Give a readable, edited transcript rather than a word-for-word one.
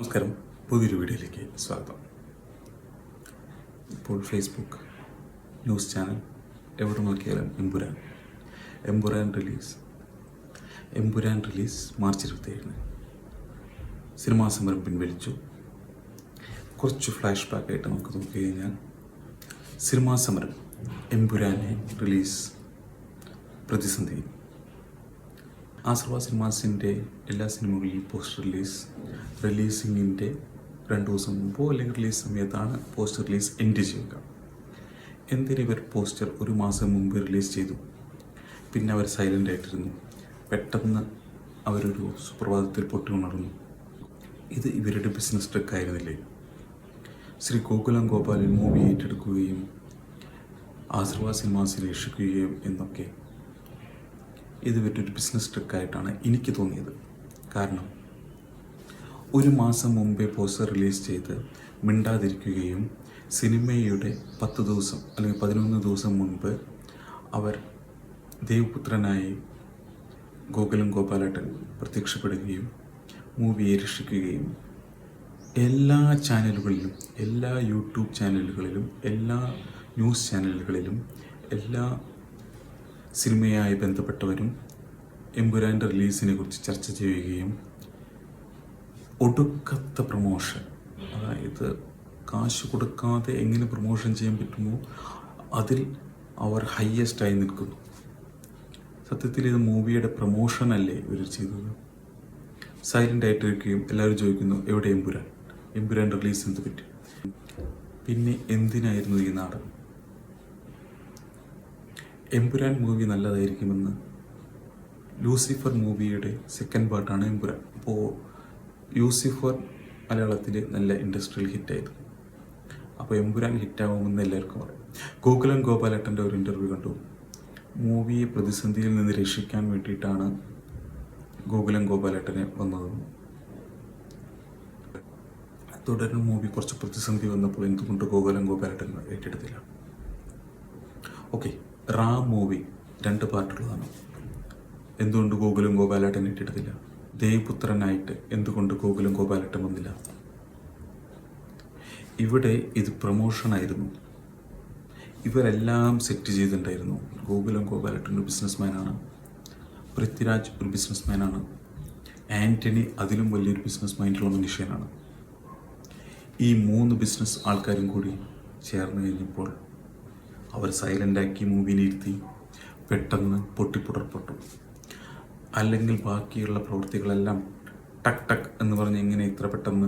നമസ്കാരം, പുതിയൊരു വീഡിയോയിലേക്ക് സ്വാഗതം. ഇപ്പോൾ ഫേസ്ബുക്ക്, ന്യൂസ് ചാനൽ എവിടെ നോക്കിയാലും എമ്പുരാൻ റിലീസ് മാർച്ച് 27. സിനിമാ സമരം പിൻവലിച്ചു. കുറച്ച് ഫ്ലാഷ് ബാക്കായിട്ട് നമുക്ക് നോക്കിക്കഴിഞ്ഞാൽ സിനിമാ സമരം എമ്പുരാനെ റിലീസ് പ്രതിസന്ധി. ആശ്രവ സിനിമാസിൻ്റെ എല്ലാ സിനിമകളിലും പോസ്റ്റർ റിലീസിങ്ങിൻ്റെ 2 ദിവസം മുമ്പോ അല്ലെങ്കിൽ റിലീസ് സമയത്താണ് പോസ്റ്റർ റിലീസ് എൻഡ് ചെയ്യുക. എന്തിന് ഇവർ പോസ്റ്റർ 1 മാസം മുമ്പ് റിലീസ് ചെയ്തു? പിന്നെ അവർ സൈലൻ്റ് ആയിട്ടിരുന്നു. പെട്ടെന്ന് അവരൊരു സുപ്രഭാതത്തിൽ പൊട്ടി ഉണർന്നു. ഇത് ഇവരുടെ ബിസിനസ് ട്രിക്ക് ആയിരുന്നില്ലേ? ശ്രീ ഗോകുലം ഗോപാലൻ മൂവി ഏറ്റെടുക്കുകയും ആശ്രവ സിനിമാസിൽ രക്ഷിക്കുകയും എന്നൊക്കെ ഇത് ഇവരുടെ ബിസിനസ് ട്രിക്കായിട്ടാണ് എനിക്ക് തോന്നിയത്. കാരണം 1 മാസം മുമ്പേ പോസ്റ്റർ റിലീസ് ചെയ്ത് മിണ്ടാതിരിക്കുകയും സിനിമയുടെ 10 ദിവസം അല്ലെങ്കിൽ 11 ദിവസം മുൻപ് അവർ ദേവപുത്രനായി ഗോകുലം ഗോപാലേട്ടൻ പ്രത്യക്ഷപ്പെടുകയും മൂവിയെ രക്ഷിക്കുകയും എല്ലാ ചാനലുകളിലും, എല്ലാ യൂട്യൂബ് ചാനലുകളിലും, എല്ലാ ന്യൂസ് ചാനലുകളിലും, എല്ലാ സിനിമയായി ബന്ധപ്പെട്ടവരും എമ്പുരാൻ്റെ റിലീസിനെ കുറിച്ച് ചർച്ച ചെയ്യുകയും ഒടുക്കത്ത പ്രൊമോഷൻ, അതായത് കാശ് കൊടുക്കാതെ എങ്ങനെ പ്രൊമോഷൻ ചെയ്യാൻ പറ്റുമോ അതിൽ അവർ ഹയ്യസ്റ്റായി നിൽക്കുന്നു. സത്യത്തിൽ ഇത് മൂവിയുടെ പ്രൊമോഷൻ അല്ലേ ഇവർ ചെയ്തത്? സൈലൻ്റ് ആയിട്ടിരിക്കുകയും എല്ലാവരും ചോദിക്കുന്നു എവിടെ എമ്പുരാൻ റിലീസ് എന്ത് പറ്റി? പിന്നെ എന്തിനായിരുന്നു ഈ നാടകം? എമ്പുരാൻ മൂവി നല്ലതായിരിക്കുമെന്ന് ലൂസിഫർ മൂവിയുടെ 2nd പാർട്ടാണ് എമ്പുരാൻ. അപ്പോൾ ലൂസിഫർ മലയാളത്തിൽ നല്ല ഇൻഡസ്ട്രിയൽ ഹിറ്റായിരുന്നു. അപ്പോൾ എമ്പുരാൻ ഹിറ്റാവുമെന്ന് എല്ലാവർക്കും പറയും. ഗോകുലം ഗോപാലേട്ടൻ്റെ ഒരു ഇൻ്റർവ്യൂ കണ്ടു. മൂവിയെ പ്രതിസന്ധിയിൽ നിന്ന് രക്ഷിക്കാൻ വേണ്ടിയിട്ടാണ് ഗോകുലം ഗോപാലേട്ടനെ വന്നതെന്ന്. തുടർന്ന് മൂവി കുറച്ച് പ്രതിസന്ധി വന്നപ്പോൾ എന്തുകൊണ്ട് ഗോകുലം ഗോപാലേട്ടൻ ഏറ്റെടുത്തില്ല? ഓക്കെ, റാം മൂവി 2 പാർട്ടുള്ളതാണ്. എന്തുകൊണ്ട് ഗോകുലം ഗോപാലേട്ടൻ ഏറ്റെടുത്തില്ല? ദേവപുത്രനായിട്ട് എന്തുകൊണ്ട് ഗോകുലം ഗോപാലേട്ടൻ വന്നില്ല? ഇവിടെ ഇത് പ്രൊമോഷനായിരുന്നു. ഇവരെല്ലാം സെറ്റ് ചെയ്തിട്ടുണ്ടായിരുന്നു. ഗോകുലം ഗോപാലേട്ടൻ ഒരു ബിസിനസ്മാനാണ്, പൃഥ്വിരാജ് ഒരു ബിസിനസ്മാനാണ്, ആൻ്റണി അതിലും വലിയൊരു ബിസിനസ് മൈൻഡുള്ള മനുഷ്യനാണ്. ഈ 3 ബിസിനസ് ആൾക്കാരും കൂടി ചേർന്ന് കഴിഞ്ഞപ്പോൾ അവർ സൈലൻ്റാക്കി മൂവിനെ ഇരുത്തി പെട്ടെന്ന് പൊട്ടിപ്പുറപ്പെട്ടു. അല്ലെങ്കിൽ ബാക്കിയുള്ള പ്രവൃത്തികളെല്ലാം ടക്ക് ടക്ക് എന്ന് പറഞ്ഞ് എങ്ങനെ ഇത്ര പെട്ടെന്ന്